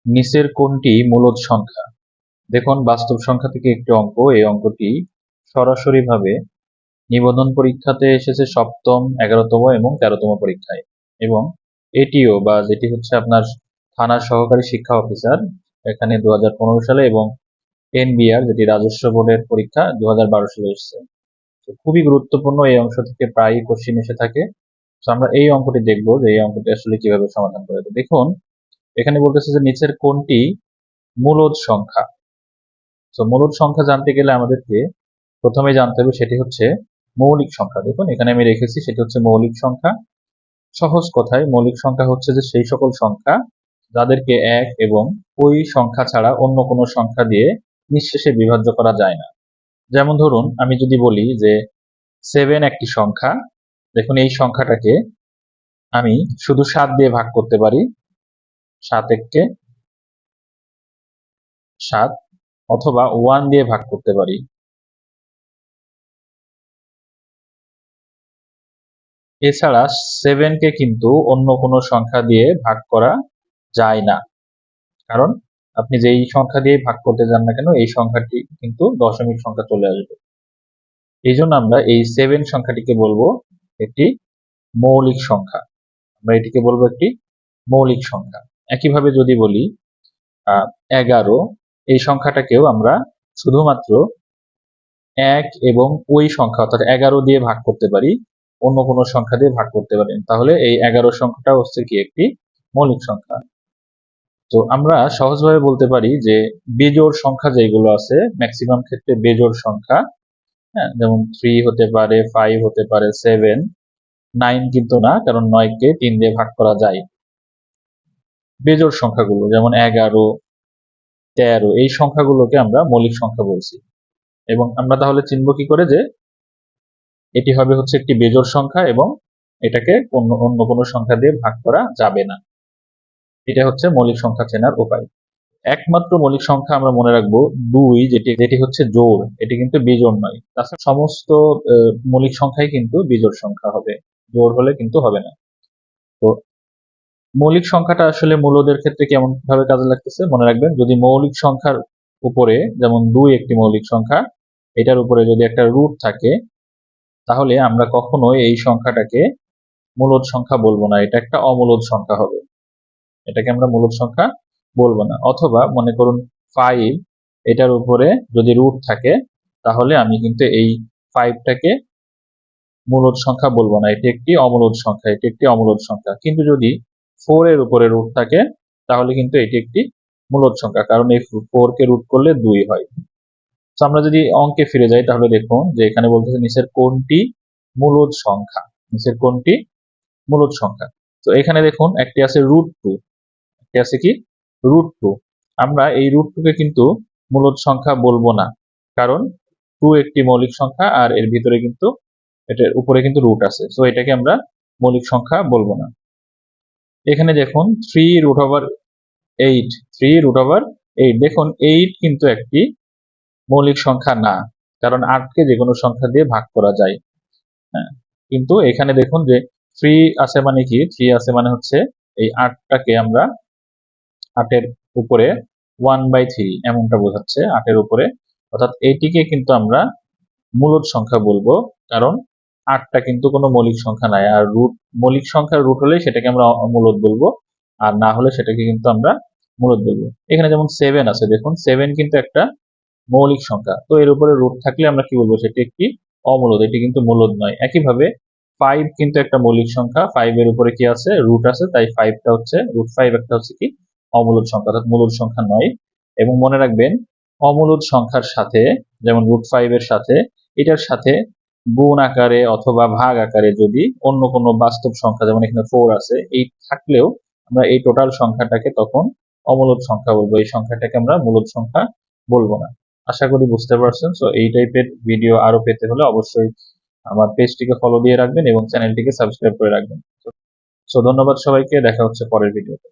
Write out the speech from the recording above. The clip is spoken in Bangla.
নিচের কোনটি মূলদ সংখ্যা? দেখুন, বাস্তব সংখ্যা থেকে একটি অঙ্ক, এই অঙ্কটি সরাসরিভাবে নিবন্ধন পরীক্ষাতে এসেছে সপ্তম, 11তম এবং 13তম পরীক্ষায়, এবং এটিও বা যেটি হচ্ছে আপনার থানার সহকারী শিক্ষা অফিসার এখানে 2015 সালে, এবং এনবিআর যেটি রাজস্ব বোর্ডের পরীক্ষা 2012 সালে এসেছে। তো খুবই গুরুত্বপূর্ণ এই অংশ থেকে প্রায়ই কোশ্চিন এসে থাকে। তো আমরা এই অঙ্কটি দেখবো যে এই অঙ্কটি আসলে কিভাবে সমাধান করে। তো দেখুন, এখানে বলতেছে যে নিচের কোনটি মূলদ সংখ্যা। তো মূলদ সংখ্যা জানতে গেলে আমাদেরকে প্রথমে জানতে হবে সেটি হচ্ছে মৌলিক সংখ্যা। দেখুন এখানে আমি রেখেছি সেটি হচ্ছে মৌলিক সংখ্যা। সহজ কথায় মৌলিক সংখ্যা হচ্ছে যে সেই সকল সংখ্যা যাদেরকে এক এবং ওই সংখ্যা ছাড়া অন্য কোনো সংখ্যা দিয়ে নিঃশেষে বিভাজ্য করা যায় না। যেমন ধরুন, আমি যদি বলি যে 7 একটি সংখ্যা, দেখুন এই সংখ্যাটাকে আমি শুধু 7 দিয়ে ভাগ করতে পারি, 7 এককে 7, অথবা 1 দিয়ে ভাগ করতে পারি। এছাড়া 7 কে কিন্তু অন্য কোনো সংখ্যা দিয়ে ভাগ করা যায় না, কারণ আপনি যেই সংখ্যা দিয়ে ভাগ করতে যান না কেন এই সংখ্যাটি কিন্তু দশমিক সংখ্যা চলে আসবে। এই জন্য আমরা এই 7 সংখ্যাটিকে বলবো একটি মৌলিক সংখ্যা। আমরা এটিকে বলবো একটি মৌলিক সংখ্যা। একইভাবে যদি বলি 11, এই সংখ্যাটাকেও আমরা শুধুমাত্র এক এবং ওই সংখ্যা অর্থাৎ 11 দিয়ে ভাগ করতে পারি, অন্য কোনো সংখ্যা দিয়ে ভাগ করতে পারি, তাহলে এই 11 সংখ্যাটা হচ্ছে কি একটি মৌলিক সংখ্যা। তো আমরা সহজভাবে বলতে পারি যে বেজোড় সংখ্যা যেগুলো আছে, ম্যাক্সিমাম ক্ষেত্রে বেজোড় সংখ্যা, হ্যাঁ, যেমন 3 হতে পারে, 5 হতে পারে, 7, 9 কিন্তু না, কারণ 9 কে 3 দিয়ে ভাগ করা যায়। বেজোড় সংখ্যাগুলো যেমন 11, 13, এই সংখ্যাগুলোকে আমরা মৌলিক সংখ্যা বলছি। এবং আমরা তাহলে চিনব কি করে যে এটি হবে হচ্ছে একটি বেজোড় সংখ্যা এবং এটাকে অন্য কোনো সংখ্যা দিয়ে ভাগ করা যাবে না। এটা হচ্ছে মৌলিক সংখ্যা চেনার উপায়। একমাত্র মৌলিক সংখ্যা আমরা মনে রাখবো 2, যেটি হচ্ছে জোড়, এটি কিন্তু বিজোড় নয়। তাছাড়া সমস্ত মৌলিক সংখ্যাই কিন্তু বিজোড় সংখ্যা হবে, জোড় হলে কিন্তু হবে না। তো মৌলিক সংখ্যাটা আসলে মূলদের ক্ষেত্রে কেমন ভাবে কাজে লাগতেছে মনে রাখবেন, যদি মৌলিক সংখ্যার উপরে, যেমন 2 একটি মৌলিক সংখ্যা, এটার উপরে যদি একটা রুট থাকে, তাহলে আমরা কখনোই এই সংখ্যাটাকে মূলদ সংখ্যা বলবো না, এটা একটা অমূলদ সংখ্যা হবে, এটাকে আমরা মূলদ সংখ্যা বলবো না। অথবা মনে করুন 5, এটার উপরে যদি রুট থাকে, তাহলে আমি কিন্তু এই 5টাকে মূলদ সংখ্যা বলবো না, এটি একটি অমূলদ সংখ্যা, এটি একটি অমূলদ সংখ্যা। কিন্তু যদি 4 এর উপরে রুট থাকে, তাহলে কিন্তু এটি একটি মূলদ সংখ্যা, কারণ এই 4 কে রুট করলে 2 হয়। তো আমরা যদি অঙ্কে ফিরে যাই, তাহলে দেখুন যে এখানে বলতেছে নিচের কোনটি মূলদ সংখ্যা, নিচের কোনটি মূলদ সংখ্যা। তো এখানে দেখুন একটি আছে √2, একটি আছে কি √2। আমরা এই √2 কে কিন্তু মূলদ সংখ্যা বলবো না, কারণ 2 একটি মৌলিক সংখ্যা আর এর ভিতরে কিন্তু এটার উপরে কিন্তু রুট আছে, সো এটাকে আমরা মৌলিক সংখ্যা বলবো না। এখানে দেখুন 3√8, 3√8, দেখুন 8 কিন্তু একটি মৌলিক সংখ্যা না, কারণ 8কে যে কোনো সংখ্যা দিয়ে ভাগ করা যায়। হ্যাঁ, কিন্তু এখানে দেখুন যে 3 আছে মানে কি, 3 আছে মানে হচ্ছে এই 8টাকে আমরা 8-এর উপরে 1/3 এমনটা বোঝাচ্ছে, 8-এর উপরে, অর্থাৎ এইটিকে কিন্তু আমরা মূলদ সংখ্যা বলবো, কারণ 8টা কিন্তু কোনো মৌলিক সংখ্যা নাই, আর মৌলিক সংখ্যার রুট হলে সেটাকে আমরা মূলদ বলবো, আর না হলে সেটাকে কিন্তু আমরা মূলদ বলবো। এখানে যেমন 7 আছে, দেখুন 7 কিন্তু একটা মৌলিক সংখ্যা, তো এর উপরে রুট থাকলে আমরা কি বলবো, সেটি একটি অমূলদ, এটি কিন্তু মূলদ নয়। একইভাবে 5 কিন্তু একটা মৌলিক সংখ্যা, 5 এর উপরে কি আছে, রুট আছে, তাই 5টা হচ্ছে √5 একটা হচ্ছে কি অমূলদ সংখ্যা, অর্থাৎ মূলদ সংখ্যা নয়। এবং মনে রাখবেন অমূলদ সংখ্যার সাথে, যেমন √5 এর সাথে, এটার সাথে গুণ আকারে অথবা ভাগ আকারে যদি অন্য কোনো বাস্তব সংখ্যা, যেমন এখানে 4 আছে, এই থাকলেও আমরা এই টোটাল সংখ্যাটাকে তখন অমূলদ সংখ্যা বলবো, এই সংখ্যাটাকে আমরা মূলদ সংখ্যা বলবো না। আশা করি বুঝতে পারছেন। সো এই টাইপের ভিডিও আরো পেতে হলে অবশ্যই আমার পেজটিকে ফলো দিয়ে রাখবেন এবং চ্যানেলটিকে সাবস্ক্রাইব করে রাখবেন। সো ধন্যবাদ সবাইকে, দেখা হচ্ছে পরের ভিডিওতে।